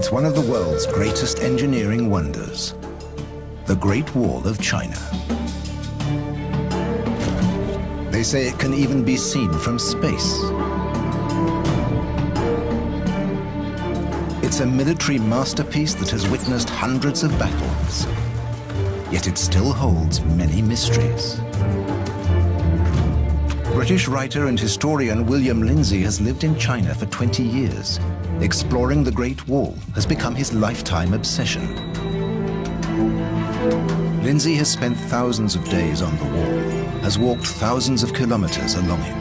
It's one of the world's greatest engineering wonders, the Great Wall of China. They say it can even be seen from space. It's a military masterpiece that has witnessed hundreds of battles, yet it still holds many mysteries. British writer and historian William Lindsay has lived in China for 20 years. Exploring the Great Wall has become his lifetime obsession. Lindsay has spent thousands of days on the wall, has walked thousands of kilometers along it.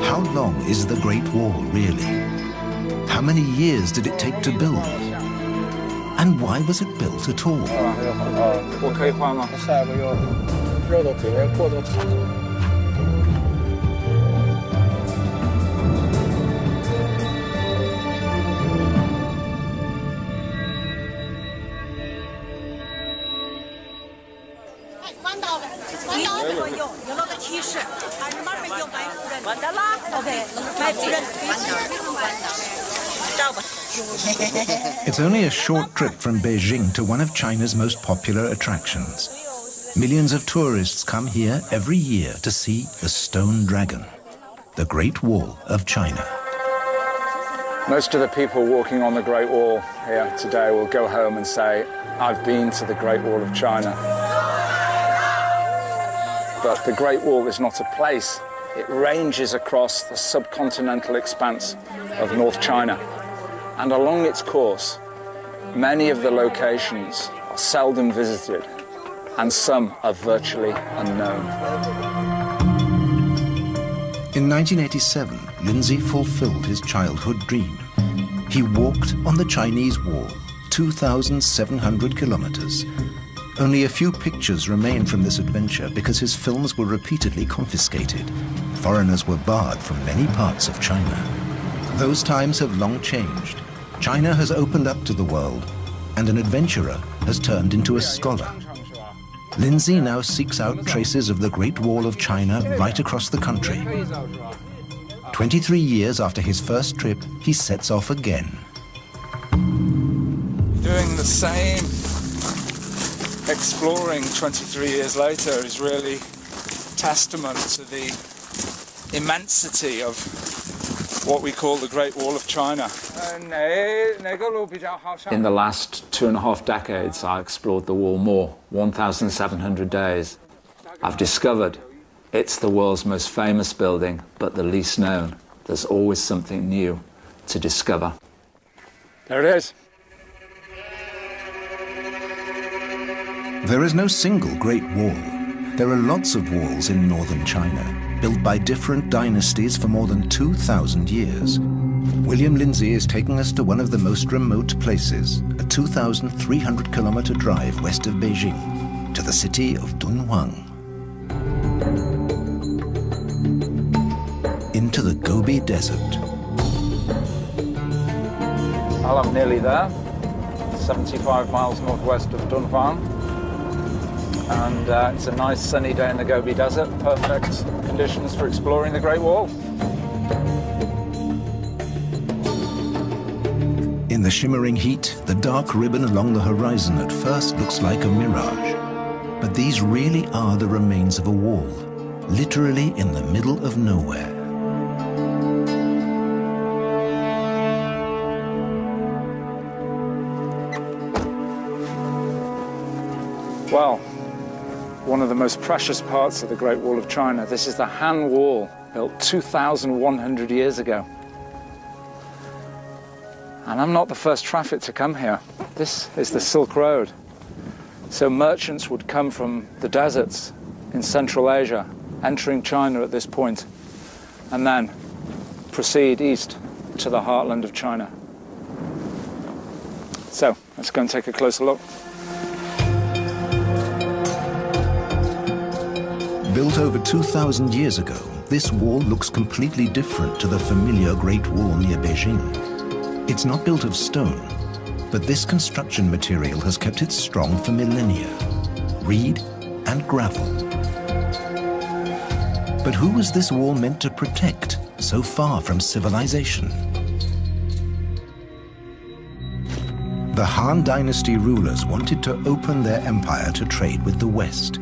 How long is the Great Wall really? How many years did it take to build? And why was it built at all? It's only a short trip from Beijing to one of China's most popular attractions. Millions of tourists come here every year to see the Stone Dragon, the Great Wall of China. Most of the people walking on the Great Wall here today will go home and say, I've been to the Great Wall of China. But the Great Wall is not a place. It ranges across the subcontinental expanse of North China. And along its course, many of the locations are seldom visited, and some are virtually unknown. In 1987, Lindsay fulfilled his childhood dream. He walked on the Chinese Wall, 2,700 kilometers. Only a few pictures remain from this adventure because his films were repeatedly confiscated. Foreigners were barred from many parts of China. Those times have long changed. China has opened up to the world, and an adventurer has turned into a scholar. Lindsay now seeks out traces of the Great Wall of China right across the country. 23 years after his first trip, he sets off again. Doing the same exploring 23 years later is really testament to the immensity of what we call the Great Wall of China. In the last 2.5 decades, I explored the wall more, 1,700 days. I've discovered it's the world's most famous building, but the least known. There's always something new to discover. There it is. There is no single Great Wall. There are lots of walls in northern China, built by different dynasties for more than 2,000 years. William Lindsay is taking us to one of the most remote places, a 2,300-kilometer drive west of Beijing, to the city of Dunhuang. Into the Gobi Desert. Well, I'm nearly there, 75 miles northwest of Dunhuang. And it's a nice sunny day in the Gobi Desert, perfect conditions for exploring the Great Wall. In the shimmering heat, the dark ribbon along the horizon at first looks like a mirage. But these really are the remains of a wall, literally in the middle of nowhere. Well, one of the most precious parts of the Great Wall of China. This is the Han Wall, built 2,100 years ago. And I'm not the first traffic to come here. This is the Silk Road. So merchants would come from the deserts in Central Asia, entering China at this point, and then proceed east to the heartland of China. So let's go and take a closer look. Built over 2,000 years ago, this wall looks completely different to the familiar Great Wall near Beijing. It's not built of stone, but this construction material has kept it strong for millennia. Reed and gravel. But who was this wall meant to protect, so far from civilization? The Han Dynasty rulers wanted to open their empire to trade with the West,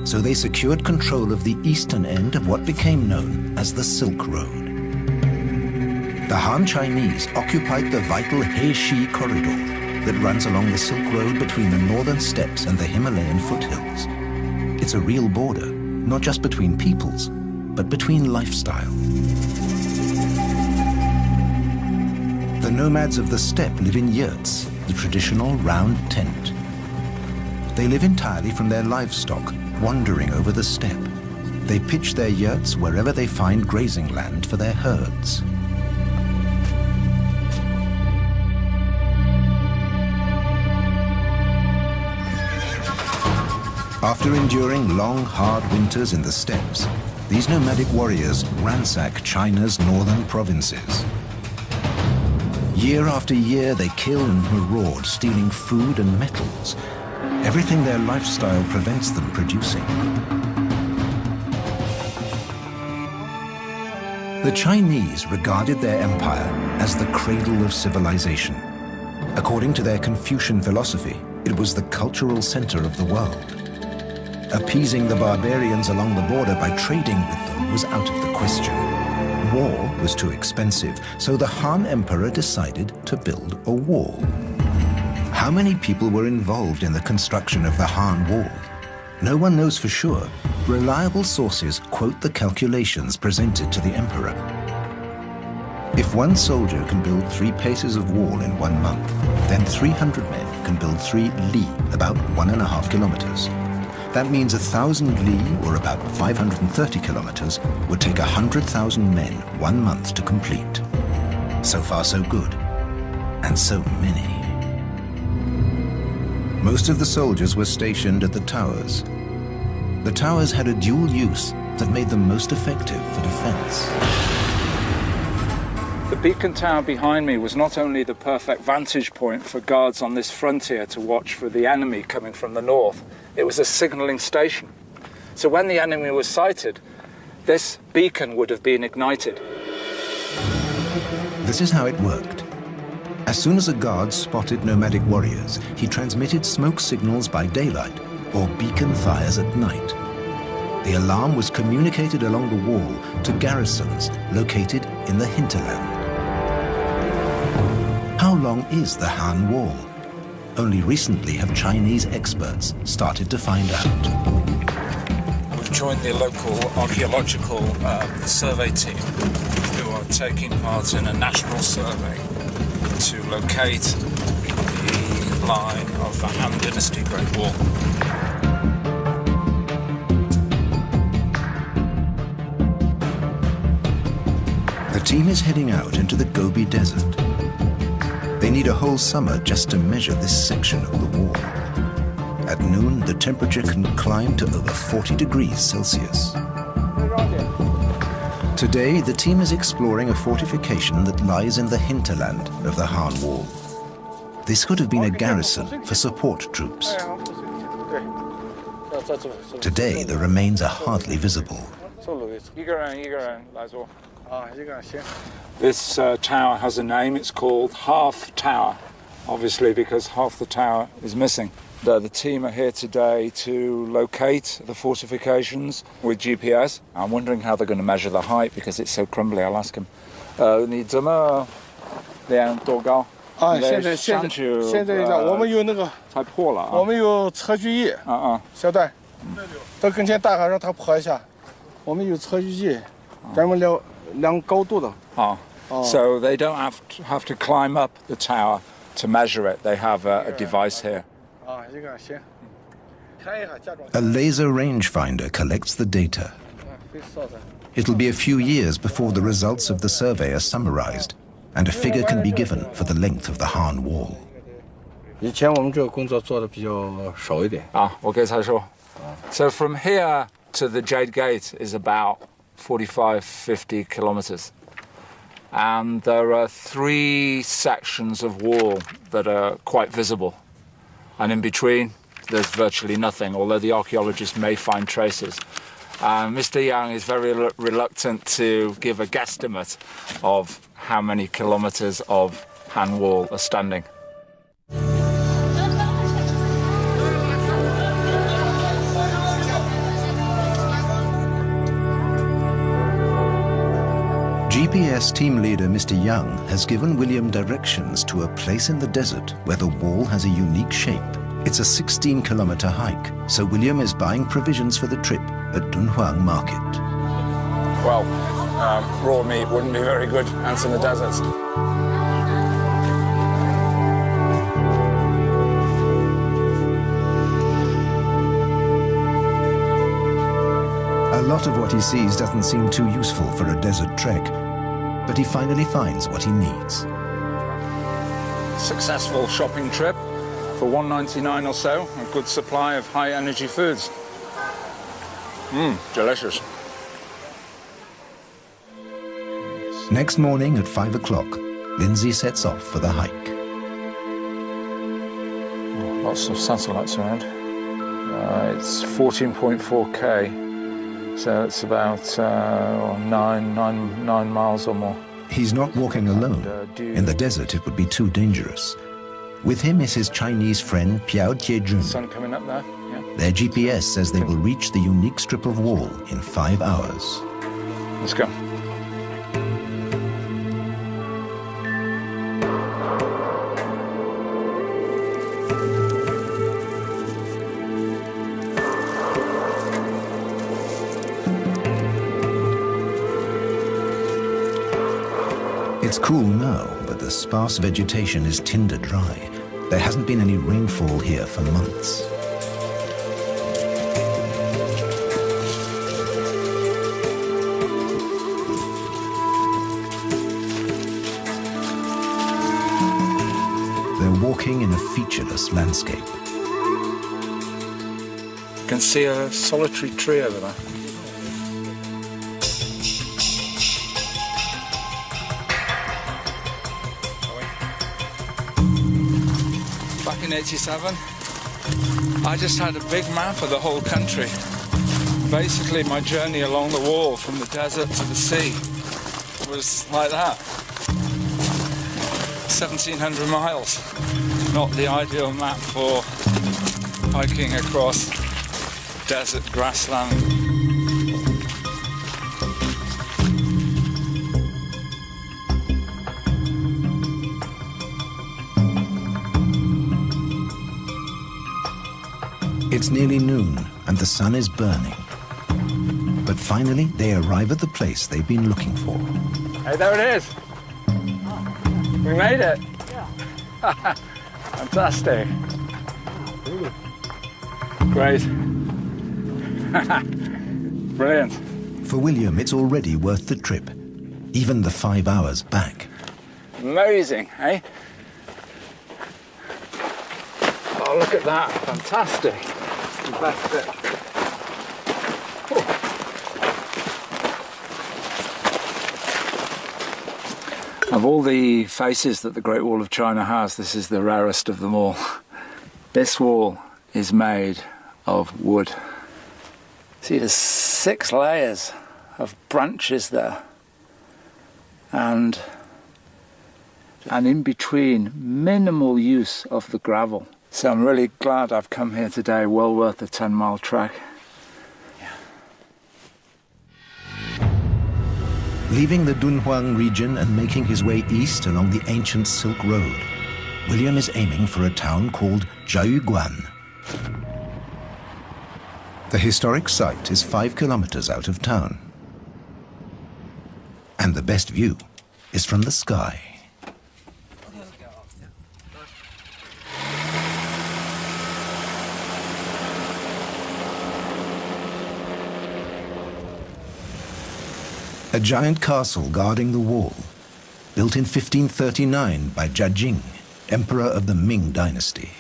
so they secured control of the eastern end of what became known as the Silk Road. The Han Chinese occupied the vital He-Shi corridor that runs along the Silk Road between the northern steppes and the Himalayan foothills. It's a real border, not just between peoples, but between lifestyle. The nomads of the steppe live in yurts, the traditional round tent. They live entirely from their livestock, wandering over the steppe. They pitch their yurts wherever they find grazing land for their herds. After enduring long, hard winters in the steppes, these nomadic warriors ransack China's northern provinces. Year after year, they kill and maraud, stealing food and metals, everything their lifestyle prevents them producing. The Chinese regarded their empire as the cradle of civilization. According to their Confucian philosophy, it was the cultural center of the world. Appeasing the barbarians along the border by trading with them was out of the question. War was too expensive, so the Han Emperor decided to build a wall. How many people were involved in the construction of the Han Wall? No one knows for sure. Reliable sources quote the calculations presented to the emperor. If one soldier can build 3 paces of wall in 1 month, then 300 men can build 3 li, about 1.5 kilometers. That means 1,000 li, or about 530 kilometers, would take 100,000 men 1 month to complete. So far, so good. And so many. Most of the soldiers were stationed at the towers. The towers had a dual use that made them most effective for defense. The beacon tower behind me was not only the perfect vantage point for guards on this frontier to watch for the enemy coming from the north, it was a signalling station. So when the enemy was sighted, this beacon would have been ignited. This is how it worked. As soon as a guard spotted nomadic warriors, he transmitted smoke signals by daylight or beacon fires at night. The alarm was communicated along the wall to garrisons located in the hinterland. How long is the Han Wall? Only recently have Chinese experts started to find out. We've joined the local archaeological survey team who are taking part in a national survey to locate the line of the Han Dynasty Great Wall. The team is heading out into the Gobi Desert. They need a whole summer just to measure this section of the wall. At noon, the temperature can climb to over 40 degrees Celsius. Today, the team is exploring a fortification that lies in the hinterland of the Han Wall. This could have been a garrison for support troops. Today, the remains are hardly visible. This tower has a name. It's called Half Tower, obviously because half the tower is missing. The team are here today to locate the fortifications with GPS. I'm wondering how they're going to measure the height because it's so crumbly. I'll ask them. 你怎么量多高？现在我们有那个才破了啊！我们有测距仪小段，到跟前大概让它破一下。我们有测距仪，专门量高度的。So they don't have to climb up the tower to measure it. They have a device here. A laser rangefinder collects the data. It'll be a few years before the results of the survey are summarized, and a figure can be given for the length of the Han Wall. 以前我们这个工作做的比较少一点。我给他说。So from here to the Jade Gate is about 45-50 kilometers. And there are 3 sections of wall that are quite visible. And in between, there's virtually nothing, although the archaeologists may find traces. Mr. Yang is very reluctant to give a guesstimate of how many kilometers of Han Wall are standing. GPS team leader Mr. Young has given William directions to a place in the desert where the wall has a unique shape. It's a 16-kilometer hike, so William is buying provisions for the trip at Dunhuang Market. Well, raw meat wouldn't be very good ants in the deserts. A lot of what he sees doesn't seem too useful for a desert trek, but he finally finds what he needs. Successful shopping trip for $1.99 or so, a good supply of high-energy foods. Delicious. Next morning at 5 o'clock, Lindsay sets off for the hike. Lots of satellites around. It's 14.4K. So it's about 9 miles or more. He's not walking alone. In the desert, it would be too dangerous. With him is his Chinese friend Piao Tiejun. Sun coming up there. Yeah. Their GPS says they will reach the unique strip of wall in 5 hours. Let's go. It's cool now, but the sparse vegetation is tinder dry. There hasn't been any rainfall here for months. They're walking in a featureless landscape. You can see a solitary tree over there. Back in '87, I just had a big map of the whole country. Basically, my journey along the wall from the desert to the sea was like that. 1,700 miles. Not the ideal map for hiking across desert grassland. It's nearly noon and the sun is burning. But finally, they arrive at the place they've been looking for. Hey, there it is. We made it. Yeah. Fantastic. Great. Brilliant. For William, it's already worth the trip, even the 5 hours back. Amazing, eh? Oh, look at that. Fantastic. The best bit. Of all the faces that the Great Wall of China has, this is the rarest of them all. This wall is made of wood. See, there's 6 layers of branches there. And in between, minimal use of the gravel. So I'm really glad I've come here today, well worth a 10-mile trek. Leaving the Dunhuang region and making his way east along the ancient Silk Road, William is aiming for a town called Jiayuguan. The historic site is 5 kilometers out of town. And the best view is from the sky. A giant castle guarding the wall, built in 1539 by Jiajing, emperor of the Ming dynasty.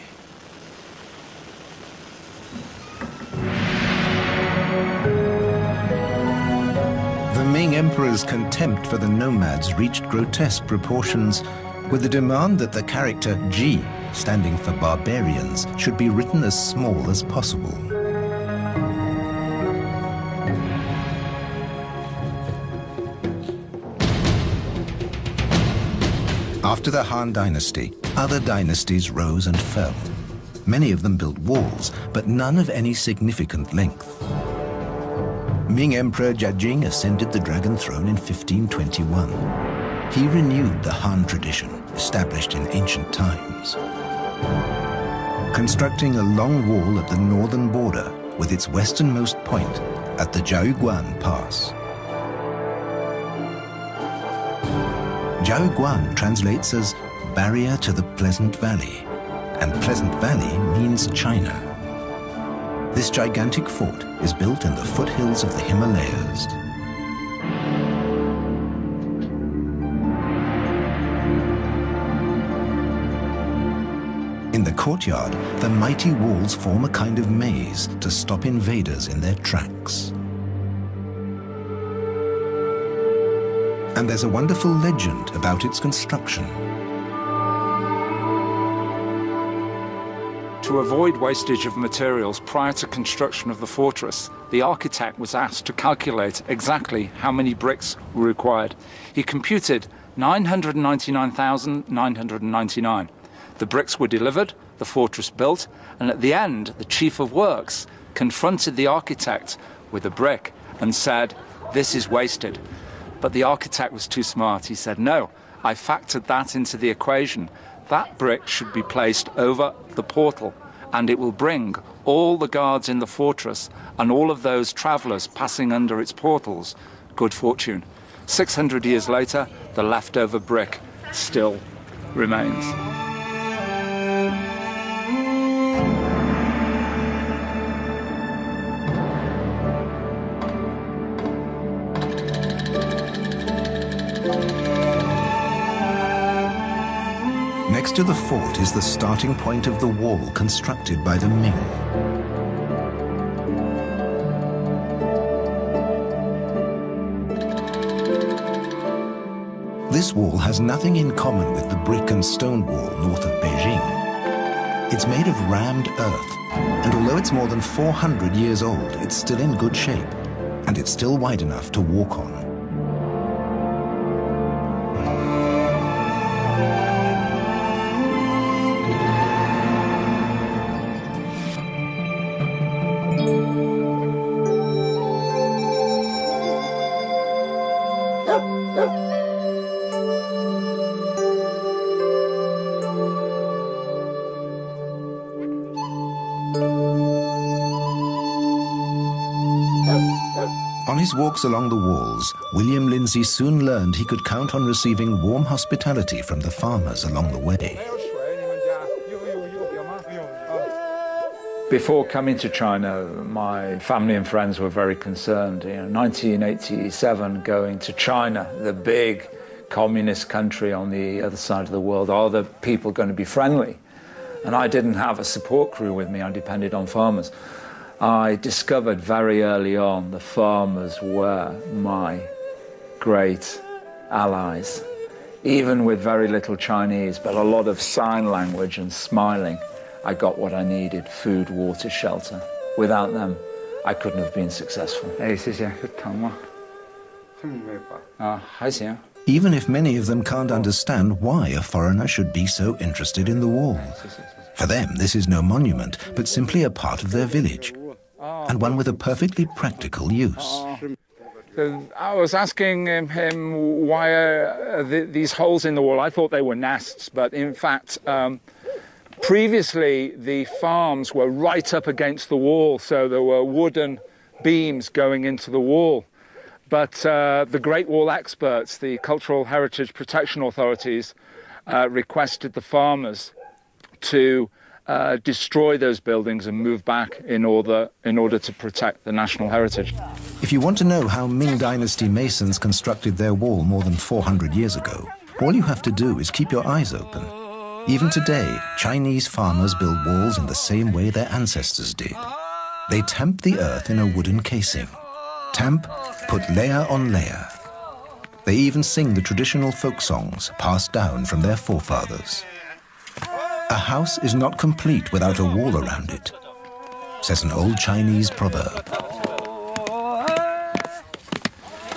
The Ming emperor's contempt for the nomads reached grotesque proportions, with the demand that the character Ji, standing for barbarians, should be written as small as possible. After the Han dynasty, other dynasties rose and fell. Many of them built walls, but none of any significant length. Ming Emperor Jiajing ascended the dragon throne in 1521. He renewed the Han tradition established in ancient times, constructing a long wall at the northern border with its westernmost point at the Jiaoguan Pass. Jiaoguan translates as barrier to the Pleasant Valley, and Pleasant Valley means China. This gigantic fort is built in the foothills of the Himalayas. In the courtyard, the mighty walls form a kind of maze to stop invaders in their tracks. And there's a wonderful legend about its construction. To avoid wastage of materials prior to construction of the fortress, the architect was asked to calculate exactly how many bricks were required. He computed 999,999. The bricks were delivered, the fortress built, and at the end, the chief of works confronted the architect with a brick and said, "This is wasted." But the architect was too smart. He said, "No, I factored that into the equation. That brick should be placed over the portal, and it will bring all the guards in the fortress and all of those travelers passing under its portals good fortune." 600 years later, the leftover brick still remains. Next to the fort is the starting point of the wall constructed by the Ming. This wall has nothing in common with the brick and stone wall north of Beijing. It's made of rammed earth, and although it's more than 400 years old, it's still in good shape, and it's still wide enough to walk on. On his walks along the walls, William Lindsay soon learned he could count on receiving warm hospitality from the farmers along the way. Before coming to China, my family and friends were very concerned. 1987, going to China, the big communist country on the other side of the world, are the people going to be friendly? And I didn't have a support crew with me, I depended on farmers. I discovered very early on the farmers were my great allies, even with very little Chinese, but a lot of sign language and smiling. I got what I needed: food, water, shelter. Without them, I couldn't have been successful. Even if many of them can't understand why a foreigner should be so interested in the wall. For them, this is no monument, but simply a part of their village, and one with a perfectly practical use. I was asking him why these holes in the wall. I thought they were nests, but in fact, previously the farms were right up against the wall, so there were wooden beams going into the wall. But the Great Wall experts, the Cultural Heritage Protection Authorities, requested the farmers to destroy those buildings and move back in order to protect the national heritage. If you want to know how Ming Dynasty masons constructed their wall more than 400 years ago, all you have to do is keep your eyes open. Even today, Chinese farmers build walls in the same way their ancestors did. They tamp the earth in a wooden casing. Tamp, put layer on layer. They even sing the traditional folk songs passed down from their forefathers. A house is not complete without a wall around it, says an old Chinese proverb.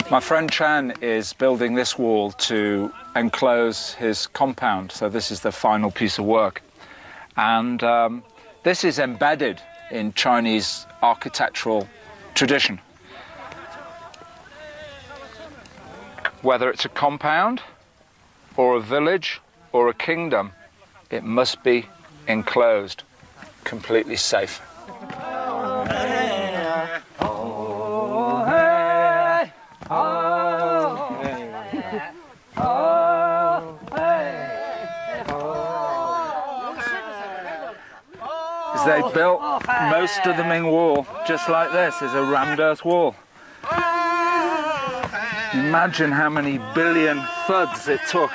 My friend Chen is building this wall to enclose his compound, so this is the final piece of work. And this is embedded in Chinese architectural tradition. Whether it's a compound, or a village, or a kingdom, it must be enclosed, completely safe. They built most of the Ming Wall just like this, is a rammed earth wall. Imagine how many billion thuds it took.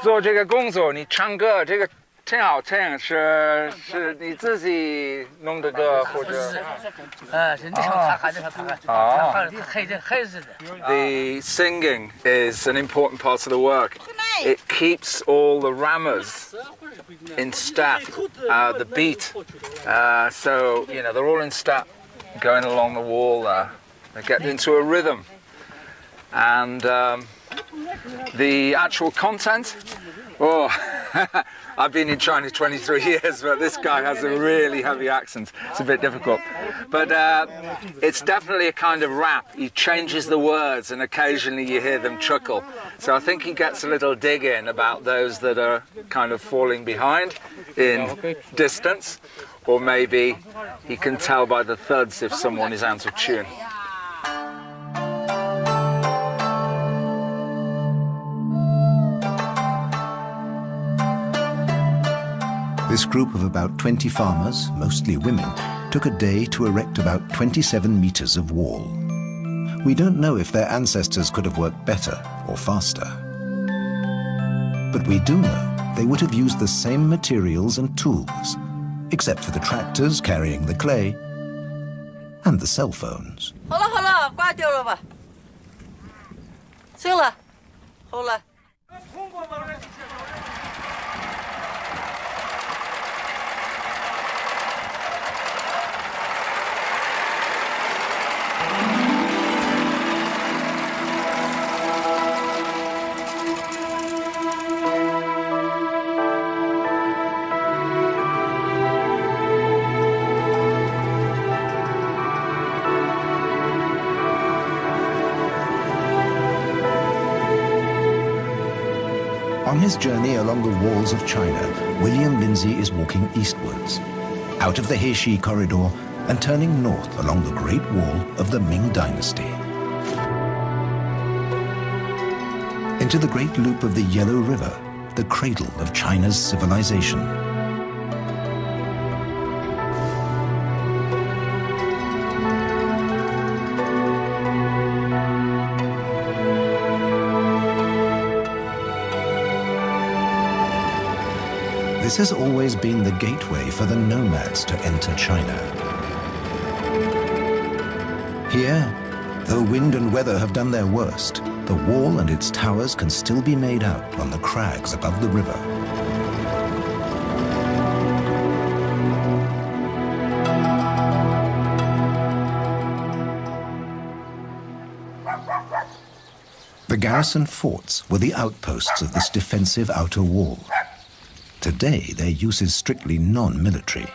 做这个工作，你唱歌这个挺好听，是你自己弄的歌或者？The singing is an important part of the work. It keeps all the rammers in step, the beat. So, you know, they're all in step going along the wall there. They get into a rhythm. And the actual content, oh, I've been in China 23 years, but this guy has a really heavy accent. It's a bit difficult. But it's definitely a kind of rap. He changes the words and occasionally you hear them chuckle. So I think he gets a little dig in about those that are kind of falling behind in distance, or maybe he can tell by the thuds if someone is out of tune. This group of about 20 farmers, mostly women, took a day to erect about 27 meters of wall. We don't know if their ancestors could have worked better or faster. But we do know they would have used the same materials and tools, except for the tractors carrying the clay and the cell phones. 好了好了，挂掉了吧。行了，好了。 On his journey along the walls of China, William Lindsay is walking eastwards, out of the Heishi corridor and turning north along the Great Wall of the Ming Dynasty. Into the Great Loop of the Yellow River, the cradle of China's civilization. This has always been the gateway for the nomads to enter China. Here, though wind and weather have done their worst, the wall and its towers can still be made out on the crags above the river. The garrison forts were the outposts of this defensive outer wall. Today, their use is strictly non-military.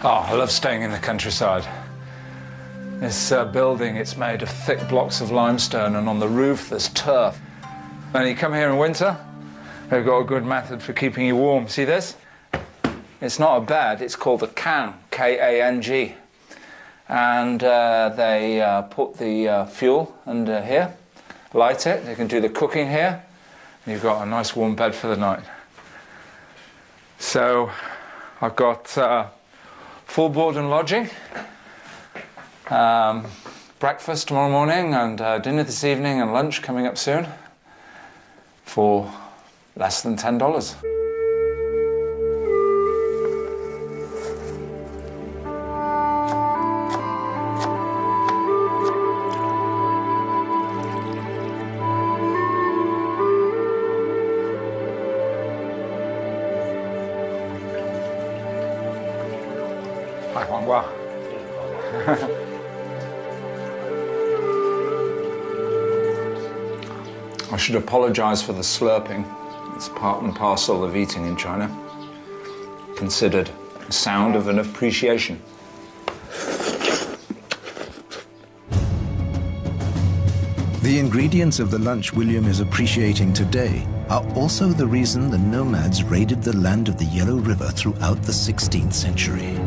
Oh, I love staying in the countryside. This building, it's made of thick blocks of limestone, and on the roof there's turf. And you come here in winter, they've got a good method for keeping you warm. See this? It's not a bed, it's called a kang, K-A-N-G. And they put the fuel under here, light it, they can do the cooking here, and you've got a nice warm bed for the night. So I've got full board and lodging, breakfast tomorrow morning and dinner this evening and lunch coming up soon for less than $10. 黄瓜. I should apologize for the slurping. It's part and parcel of eating in China. Considered a sound of an appreciation. The ingredients of the lunch William is appreciating today are also the reason the nomads raided the land of the Yellow River throughout the 16th century.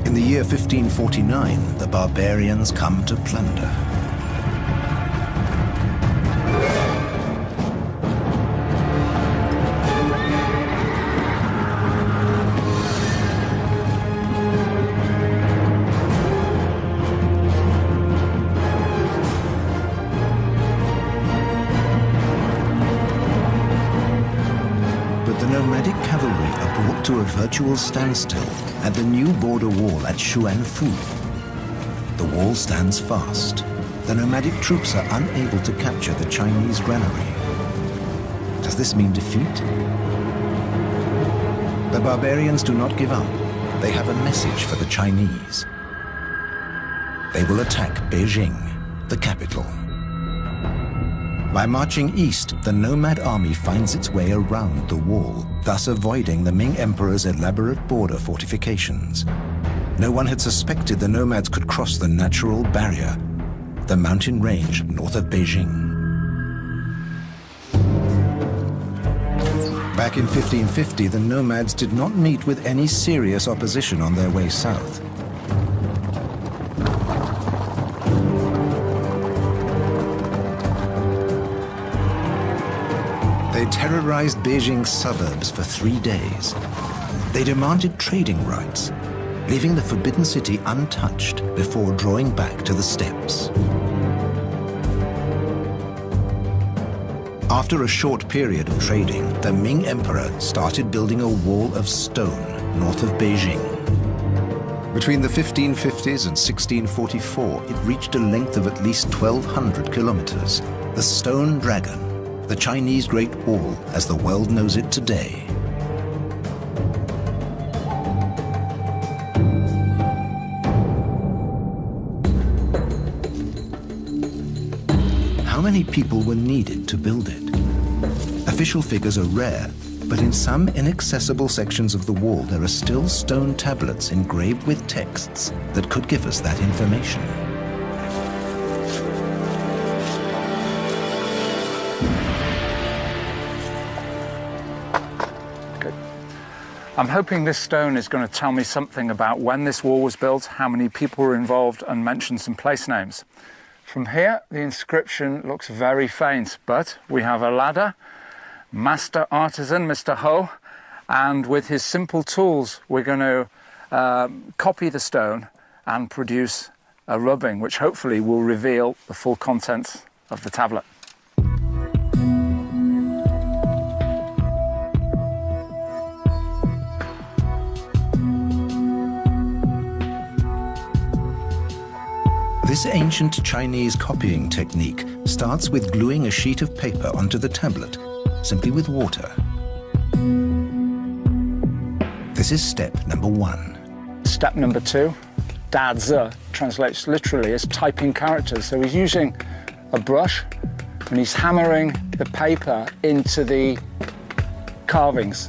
In the year 1549, the barbarians come to plunder. To a virtual standstill at the new border wall at Xuanfu. The wall stands fast. The nomadic troops are unable to capture the Chinese granary. Does this mean defeat? The barbarians do not give up. They have a message for the Chinese. They will attack Beijing, the capital. By marching east, the nomad army finds its way around the wall, thus avoiding the Ming Emperor's elaborate border fortifications. No one had suspected the nomads could cross the natural barrier, the mountain range north of Beijing. Back in 1550, the nomads did not meet with any serious opposition on their way south. They terrorized Beijing's suburbs for 3 days. They demanded trading rights, leaving the Forbidden City untouched before drawing back to the steppes. After a short period of trading, the Ming Emperor started building a wall of stone north of Beijing. Between the 1550s and 1644, it reached a length of at least 1,200 kilometers. The Stone Dragon, the Chinese Great Wall as the world knows it today. How many people were needed to build it? Official figures are rare, but in some inaccessible sections of the wall there are still stone tablets engraved with texts that could give us that information. I'm hoping this stone is going to tell me something about when this wall was built, how many people were involved, and mention some place names. From here, the inscription looks very faint, but we have a ladder, master artisan, Mr. Ho, and with his simple tools, we're going to copy the stone and produce a rubbing, which hopefully will reveal the full contents of the tablet. This ancient Chinese copying technique starts with gluing a sheet of paper onto the tablet, simply with water. This is step number 1. Step number 2, dazi, translates literally as typing characters. So he's using a brush and he's hammering the paper into the carvings.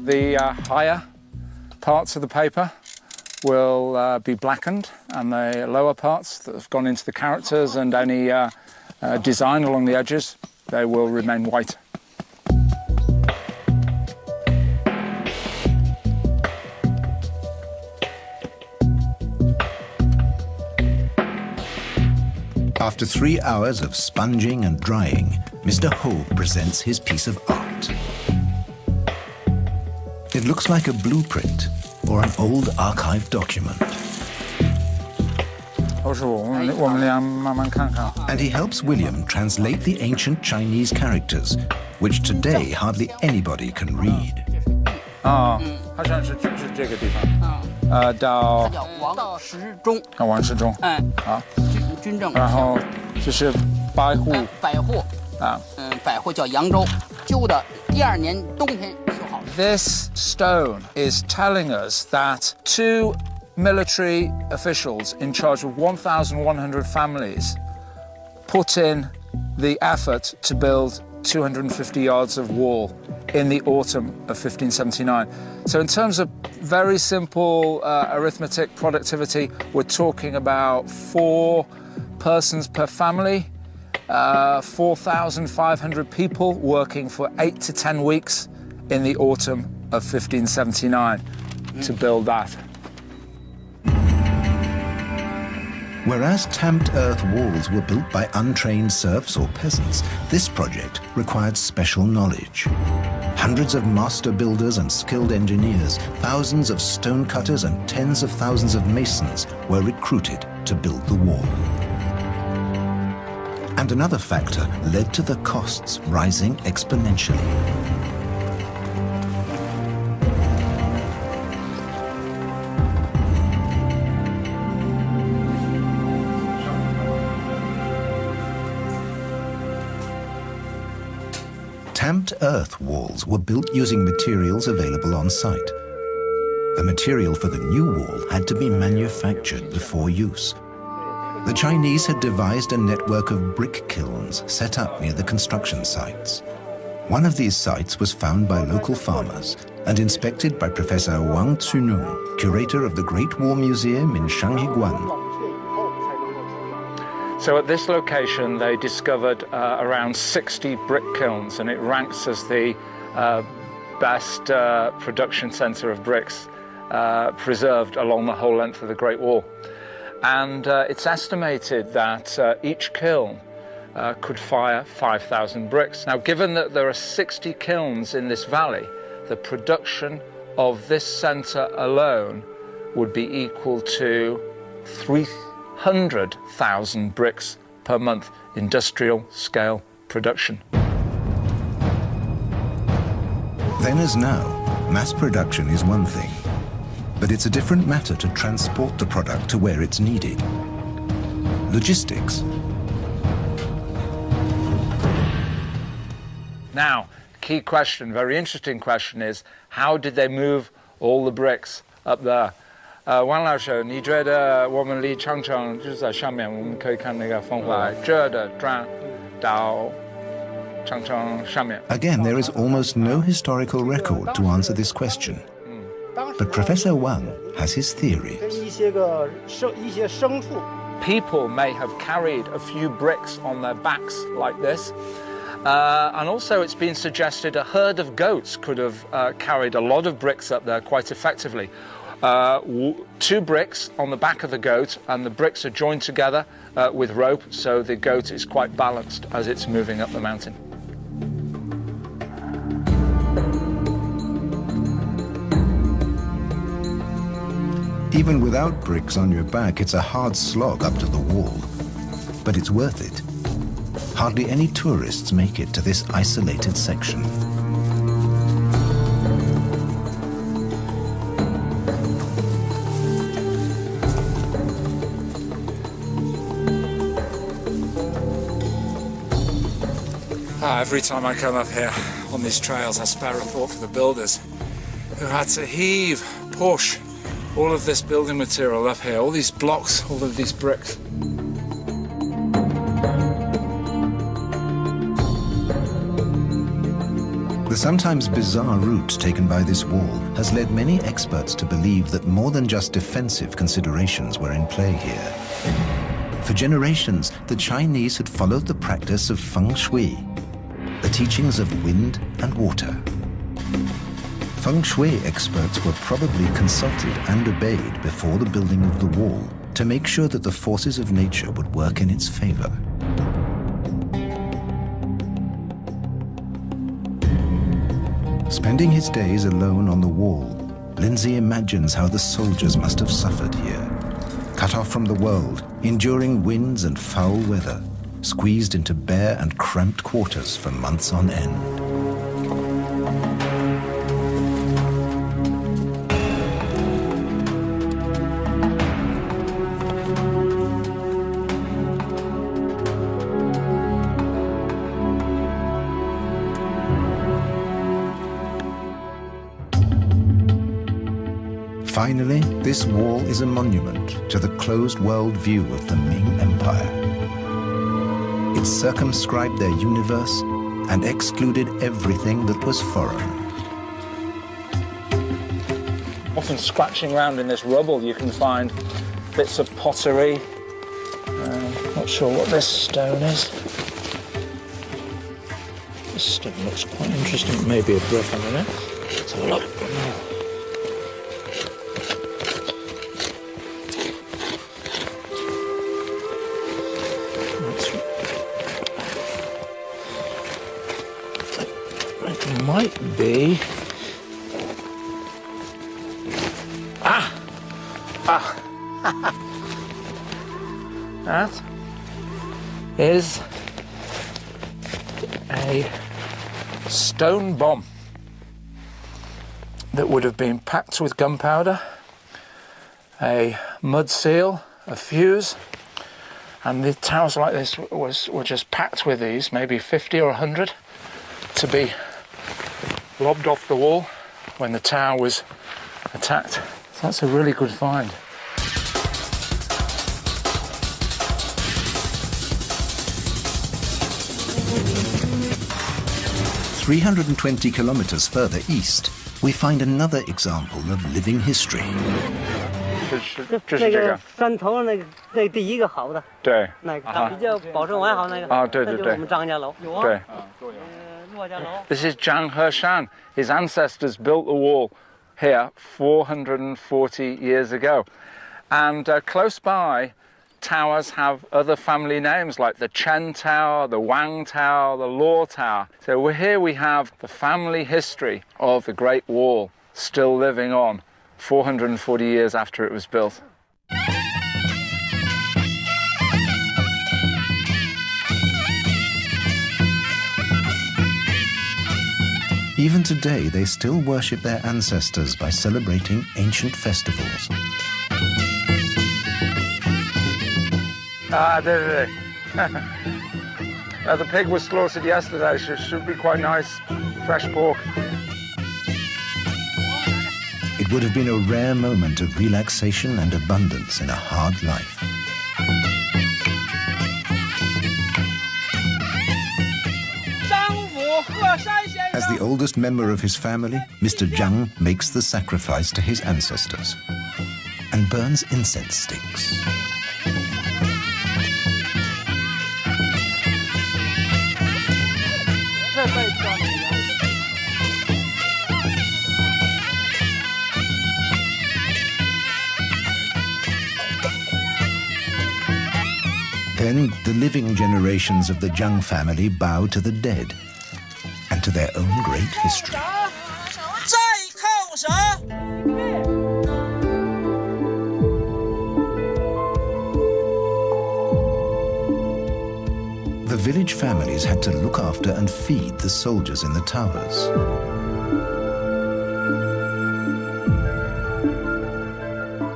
The higher parts of the paper will be blackened, and the lower parts that have gone into the characters and any design along the edges, they will remain white. After 3 hours of sponging and drying, Mr. Ho presents his piece of art. It looks like a blueprint, or an old archive document. And he helps William translate the ancient Chinese characters, which today hardly anybody can read. 好像是这个地方，到王时中，王世忠，好，军政，然后这是百户，百户，百户叫扬州，修的第2年冬天修好。This stone is telling us that 2 military officials in charge of 1,100 families put in the effort to build 250 yards of wall in the autumn of 1579. So in terms of very simple arithmetic productivity, we're talking about 4 persons per family, 4,500 people working for 8 to 10 weeks in the autumn of 1579 to build that. Whereas tamped earth walls were built by untrained serfs or peasants, this project required special knowledge. Hundreds of master builders and skilled engineers, thousands of stone cutters and tens of thousands of masons were recruited to build the wall. And another factor led to the costs rising exponentially. Tamped earth walls were built using materials available on site. The material for the new wall had to be manufactured before use. The Chinese had devised a network of brick kilns set up near the construction sites. One of these sites was found by local farmers and inspected by Professor Wang Cunong, curator of the Great Wall Museum in Shanghiguan. So at this location, they discovered around 60 brick kilns, and it ranks as the best production center of bricks preserved along the whole length of the Great Wall. And it's estimated that each kiln could fire 5,000 bricks. Now, given that there are 60 kilns in this valley, the production of this center alone would be equal to 300,000 bricks per month, industrial scale production. Then as now, mass production is one thing, but it's a different matter to transport the product to where it's needed. Logistics. Now, key question, very interesting question is, how did they move all the bricks up there? 王老师，你觉得我们离长城就是在上面，我们可以看那个烽火这的转到长城上面。 Again, there is almost no historical record to answer this question. But Professor Wang has his theories. People may have carried a few bricks on their backs like this. And also it's been suggested a herd of goats could have carried a lot of bricks up there quite effectively. 2 bricks on the back of the goat, and the bricks are joined together with rope, so the goat is quite balanced as it's moving up the mountain. Even without bricks on your back, it's a hard slog up to the wall. But it's worth it. Hardly any tourists make it to this isolated section. Every time I come up here on these trails, I spare a thought for the builders who had to heave, push all of this building material up here, all these blocks, all of these bricks. The sometimes bizarre route taken by this wall has led many experts to believe that more than just defensive considerations were in play here. For generations, the Chinese had followed the practice of feng shui, the teachings of wind and water. Feng shui experts were probably consulted and obeyed before the building of the wall to make sure that the forces of nature would work in its favor. Spending his days alone on the wall, Lindsay imagines how the soldiers must have suffered here. Cut off from the world, enduring winds and foul weather, squeezed into bare and cramped quarters for months on end. Finally, this wall is a monument to the closed world view of the Ming Empire. It circumscribed their universe and excluded everything that was foreign. Often scratching around in this rubble, you can find bits of pottery. Not sure what this stone is. This stone looks quite interesting. Maybe a brick in it. Let's have a look. Might be. That is a stone bomb that would have been packed with gunpowder, a mud seal, a fuse, and the towers like this were just packed with these, maybe 50 or 100, to be lobbed off the wall when the tower was attacked. So that's a really good find. "320 kilometers further east, we find another example of living history. 这是这个山头那个那第一个好的，对，那个比较保证完好那个啊，对对对，那就是我们张家楼，有啊，对。骆家楼。This is Zhang Heshan. His ancestors built the wall here 440 years ago. And close by, towers have other family names like the Chen Tower, the Wang Tower, the Luo Tower. So here we have the family history of the Great Wall still living on 440 years after it was built. Even today, they still worship their ancestors by celebrating ancient festivals. The pig was slaughtered yesterday. Should be quite nice, fresh pork. It would have been a rare moment of relaxation and abundance in a hard life. As the oldest member of his family, Mr. Zhang makes the sacrifice to his ancestors and burns incense sticks. Then the living generations of the Zhang family bow to the dead and to their own great history. The village families had to look after and feed the soldiers in the towers.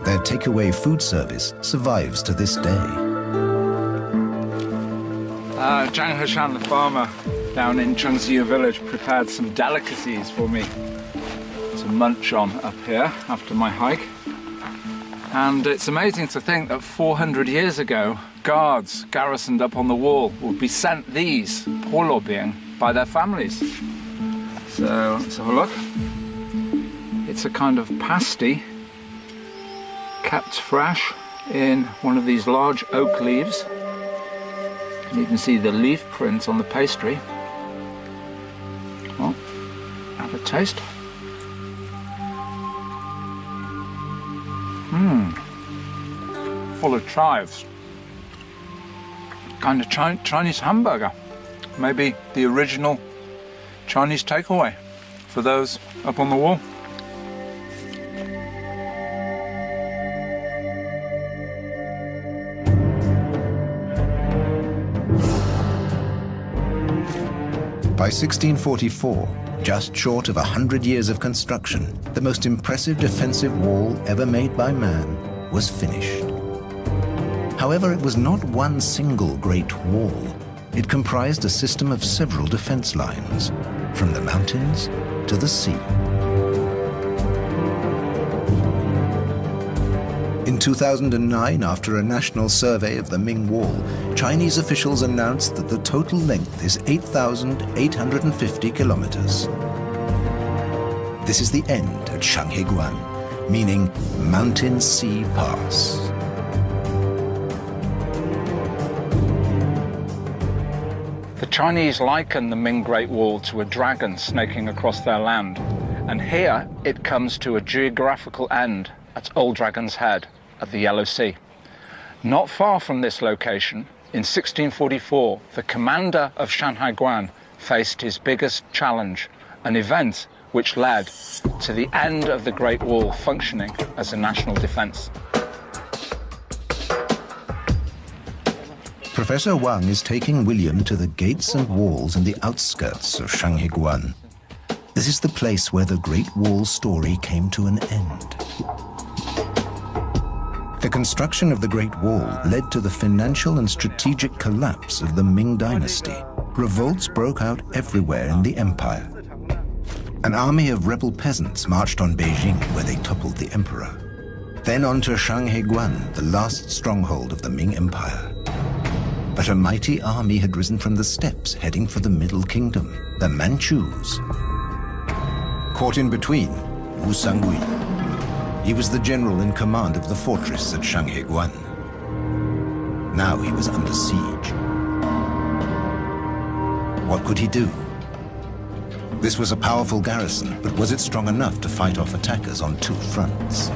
Their takeaway food service survives to this day. Zhang Heshan, the farmer down in Chengxiu village, prepared some delicacies for me to munch on up here after my hike. And it's amazing to think that 400 years ago, guards garrisoned up on the wall would be sent these polobiang by their families. So let's have a look. It's a kind of pasty kept fresh in one of these large oak leaves. You can see the leaf print on the pastry. Well, have a taste. Full of chives. Kind of Chinese hamburger. Maybe the original Chinese takeaway for those up on the wall. By 1644, just short of 100 years of construction, the most impressive defensive wall ever made by man was finished. However, it was not one single great wall. It comprised a system of several defense lines, from the mountains to the sea. In 2009, after a national survey of the Ming Wall, Chinese officials announced that the total length is 8,850 kilometers. This is the end at Shanghaiguan, meaning Mountain Sea Pass. The Chinese liken the Ming Great Wall to a dragon snaking across their land, and here it comes to a geographical end at Old Dragon's Head at the Yellow Sea. Not far from this location, in 1644, the commander of Shanghaiguan faced his biggest challenge, an event which led to the end of the Great Wall functioning as a national defense. Professor Wang is taking William to the gates and walls in the outskirts of Shanghaiguan. This is the place where the Great Wall story came to an end. The construction of the Great Wall led to the financial and strategic collapse of the Ming dynasty. Revolts broke out everywhere in the empire. An army of rebel peasants marched on Beijing, where they toppled the emperor. Then on to Shanghaiguan, the last stronghold of the Ming Empire. But a mighty army had risen from the steppes, heading for the Middle Kingdom, the Manchus. Caught in between, Wu Sangui. He was the general in command of the fortress at Shanghaiguan. Now he was under siege. What could he do? This was a powerful garrison, but was it strong enough to fight off attackers on two fronts?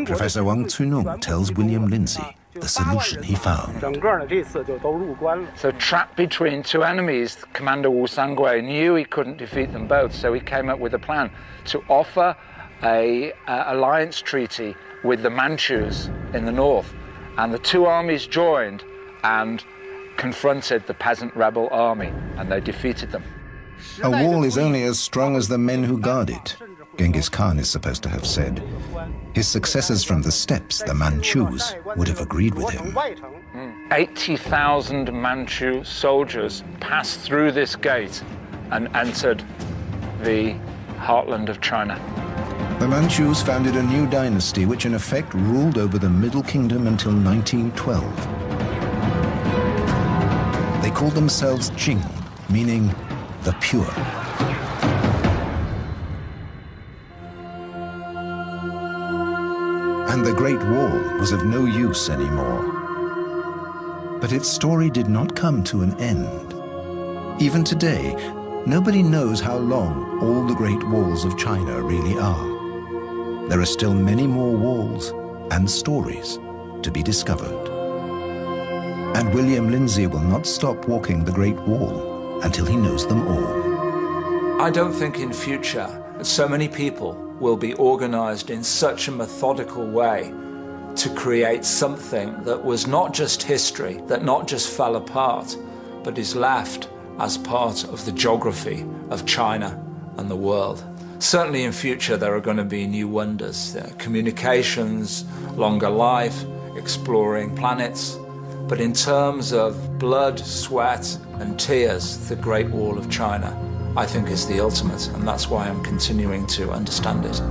Professor Wang Cunong tells William Lindsay the solution he found. So trapped between two enemies, Commander Wu Sangui knew he couldn't defeat them both, so he came up with a plan to offer an alliance treaty with the Manchus in the north. And the two armies joined and confronted the peasant rebel army, and they defeated them. A wall is only as strong as the men who guard it, Genghis Khan is supposed to have said. His successors from the steppes, the Manchus, would have agreed with him. 80,000 Manchu soldiers passed through this gate and entered the heartland of China. The Manchus founded a new dynasty which in effect ruled over the Middle Kingdom until 1912. They called themselves Jing, meaning the pure. And the Great Wall was of no use anymore. But its story did not come to an end. Even today, nobody knows how long all the Great Walls of China really are. There are still many more walls and stories to be discovered. And William Lindsay will not stop walking the Great Wall until he knows them all. I don't think in future so many people will be organized in such a methodical way to create something that was not just history, that not just fell apart, but is left as part of the geography of China and the world. Certainly in future there are going to be new wonders, communications, longer life, exploring planets. But in terms of blood, sweat and tears, the Great Wall of China, I think is the ultimate, and that's why I'm continuing to understand it.